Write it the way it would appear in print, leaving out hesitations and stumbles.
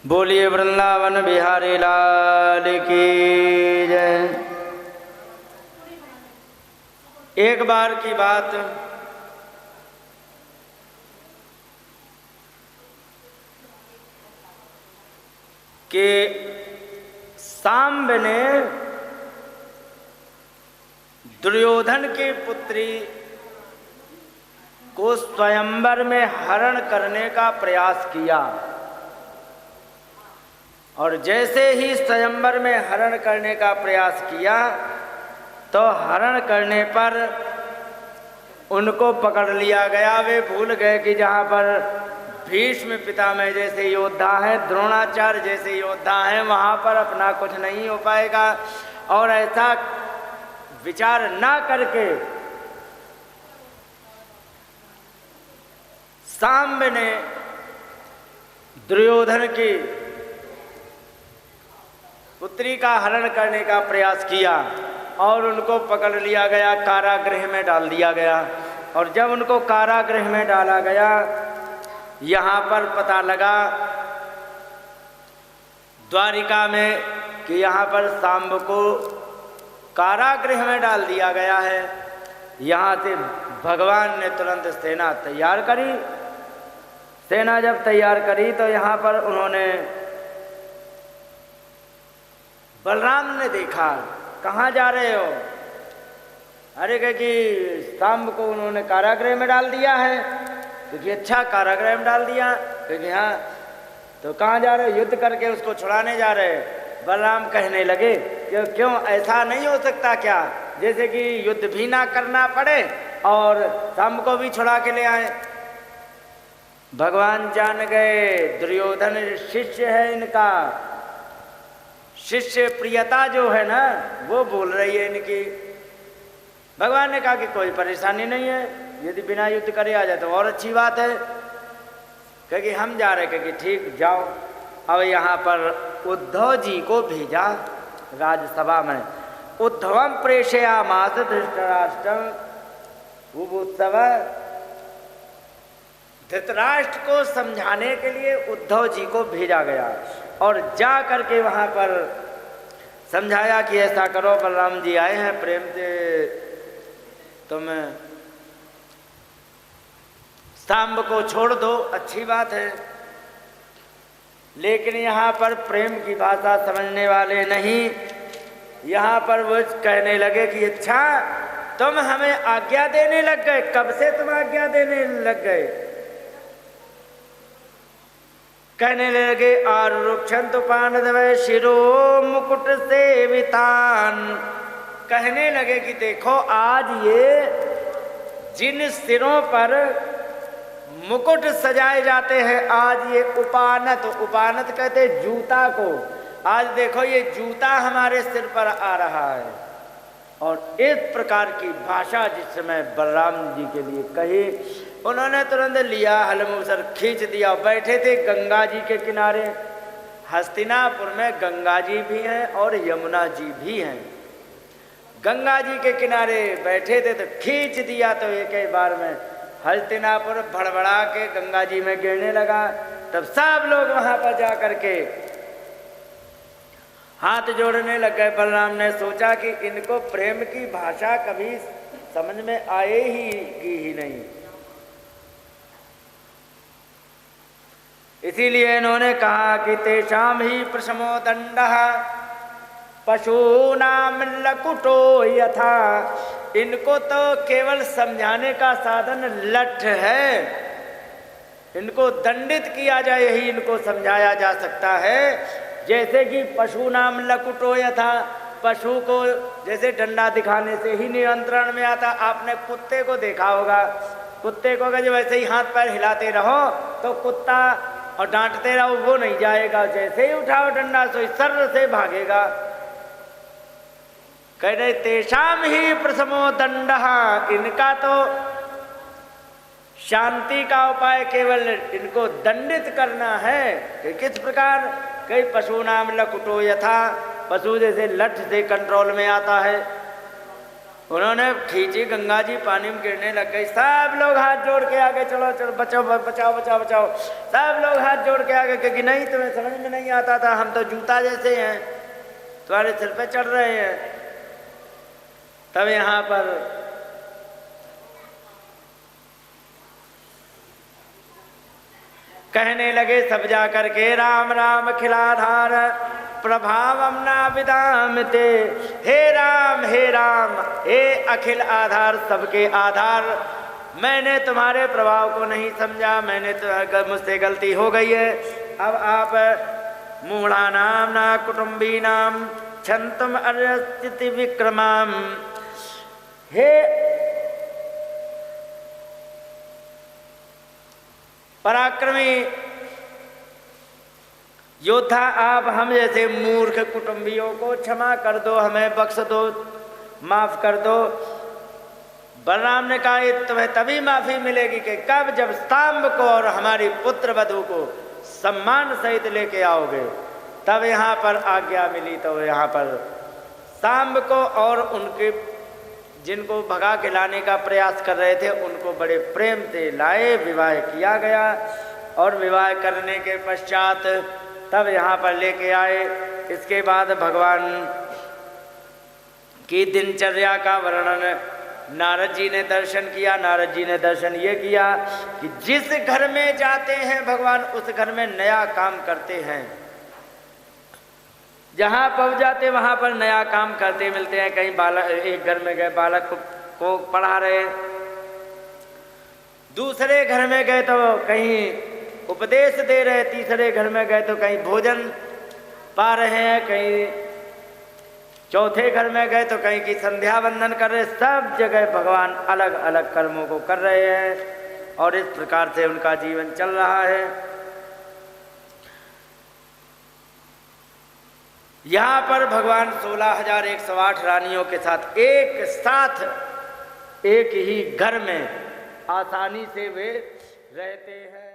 बोलिए वृंदावन बिहारी लाल की जय। एक बार की बात, कि सांब ने दुर्योधन की पुत्री को स्वयंवर में हरण करने का प्रयास किया, और जैसे ही स्वयंवर में हरण करने का प्रयास किया तो हरण करने पर उनको पकड़ लिया गया। वे भूल गए कि जहाँ पर भीष्म पितामह जैसे योद्धा हैं, द्रोणाचार्य जैसे योद्धा हैं, वहाँ पर अपना कुछ नहीं हो पाएगा। और ऐसा विचार ना करके सांब ने दुर्योधन की पुत्री का हरण करने का प्रयास किया और उनको पकड़ लिया गया, कारागृह में डाल दिया गया। और जब उनको कारागृह में डाला गया, यहाँ पर पता लगा द्वारिका में कि यहाँ पर सांब को कारागृह में डाल दिया गया है। यहाँ से भगवान ने तुरंत सेना तैयार करी। सेना जब तैयार करी तो यहाँ पर उन्होंने, बलराम ने देखा, कहाँ जा रहे हो? अरे कहे कि सांब को उन्होंने कारागृह में डाल दिया है। क्योंकि अच्छा, कारागृह में डाल दिया? क्योंकि हाँ। तो कहाँ जा रहे हो? युद्ध करके उसको छुड़ाने जा रहे। बलराम कहने लगे कि क्यों, ऐसा नहीं हो सकता क्या जैसे कि युद्ध भी ना करना पड़े और सांब को भी छुड़ा के ले आए? भगवान जान गए दुर्योधन शिष्य है इनका, शिष्य प्रियता जो है ना वो बोल रही है इनकी। भगवान ने कहा कि कोई परेशानी नहीं है, यदि बिना युद्ध करे आ जाए तो और अच्छी बात है। क्योंकि हम जा रहे, क्योंकि ठीक जाओ। अब यहाँ पर उद्धव जी को भेजा राजसभा में। उद्धवम प्रेषयामास धृतराष्ट्रम बुभुत्सव। धृतराष्ट्र को समझाने के लिए उद्धव जी को भेजा गया और जा करके वहाँ पर समझाया कि ऐसा करो, बलराम जी आए हैं, प्रेम से तुम सांब को छोड़ दो, अच्छी बात है। लेकिन यहाँ पर प्रेम की भाषा समझने वाले नहीं। यहाँ पर वो कहने लगे कि अच्छा, तुम हमें आज्ञा देने लग गए। कब से तुम आज्ञा देने लग गए? कहने लगे आरुक्षन्तु पाण्डवः शिरो मुकुट सेवितान। कहने लगे कि देखो, आज ये जिन सिरों पर मुकुट सजाए जाते हैं, आज ये उपानत, उपानत कहते जूता को, आज देखो ये जूता हमारे सिर पर आ रहा है। और इस प्रकार की भाषा जिस समय बलराम जी के लिए कही, उन्होंने तुरंत लिया, हलमूसर खींच दिया। बैठे थे गंगा जी के किनारे। हस्तिनापुर में गंगा जी भी हैं और यमुना जी भी हैं। गंगा जी के किनारे बैठे थे तो खींच दिया, तो एक ही बार में हस्तिनापुर भड़बड़ा के गंगा जी में गिरने लगा। तब सब लोग वहां पर जा करके हाथ जोड़ने लग गए। बलराम ने सोचा कि इनको प्रेम की भाषा कभी समझ में आए ही नहीं, इसीलिए इन्होंने कहा कि तेषाम ही प्रशमो दंडः पशूनाम लकुटो यथा। इनको तो केवल समझाने का साधन लठ है, इनको दंडित किया जाए, यही इनको समझाया जा सकता है। जैसे कि पशु नाम लकुटो यथा, पशु को जैसे डंडा दिखाने से ही नियंत्रण में आता। आपने कुत्ते को देखा होगा, कुत्ते को अगर वैसे ही हाथ पैर हिलाते रहो तो कुत्ता, और डांटते रहो वो नहीं जाएगा, जैसे ही उठाओ डंडा सो सर्र से भागेगा। कह रहे तेषाम ही प्रथमो दंडः, इनका तो शांति का उपाय केवल इनको दंडित करना है। कि किस प्रकार? कई पशु नाम लकुटो यथा, पशु जैसे लठ से कंट्रोल में आता है। उन्होंने खींची, गंगा जी पानी में गिरने लग गई। सब लोग हाथ जोड़ के आगे, चलो चलो बचाओ बचाओ बचाओ बचाओ। सब लोग हाथ जोड़ के आगे, क्योंकि नहीं तुम्हें समझ में नहीं आता था, हम तो जूता जैसे हैं, तुम्हारे सिर पे चढ़ रहे हैं। तब यहाँ पर कहने लगे सब जा करके, राम राम खिलाधार प्रभावम ना विदामते। हे राम हे अखिल आधार, सबके आधार, मैंने तुम्हारे प्रभाव को नहीं समझा, मैंने तो मुझसे गलती हो गई है। अब आप मूढ़ा नाम ना कुटुंबी नाम क्षंतुम अर्यस्ति विक्रमाम। हे पराक्रमी योद्धा, आप हम जैसे मूर्ख कुटुंबियों को क्षमा कर दो, हमें बख्श दो, माफ कर दो। बलराम ने कहा तुम्हें तभी माफी मिलेगी कि कब, जब सांब को और हमारी पुत्र वधू को सम्मान सहित लेके आओगे, तब यहाँ पर आज्ञा मिली। तो यहाँ पर सांब को और उनके जिनको भगा के लाने का प्रयास कर रहे थे उनको बड़े प्रेम से लाए, विवाह किया गया। और विवाह करने के पश्चात तब यहाँ पर लेके आए। इसके बाद भगवान की दिनचर्या का वर्णन नारद जी ने दर्शन किया। नारद जी ने दर्शन ये किया कि जिस घर में जाते हैं भगवान, उस घर में नया काम करते हैं। जहाँ पहुँच जाते वहाँ पर नया काम करते मिलते हैं। कहीं बालक, एक घर में गए बालक को पढ़ा रहे, दूसरे घर में गए तो कहीं उपदेश दे रहे, तीसरे घर में गए तो कहीं भोजन पा रहे हैं, कहीं चौथे घर में गए तो कहीं की संध्या वंदन कर रहे। सब जगह भगवान अलग अलग कर्मों को कर रहे हैं और इस प्रकार से उनका जीवन चल रहा है। यहाँ पर भगवान 16,108 रानियों के साथ एक ही घर में आसानी से वे रहते हैं।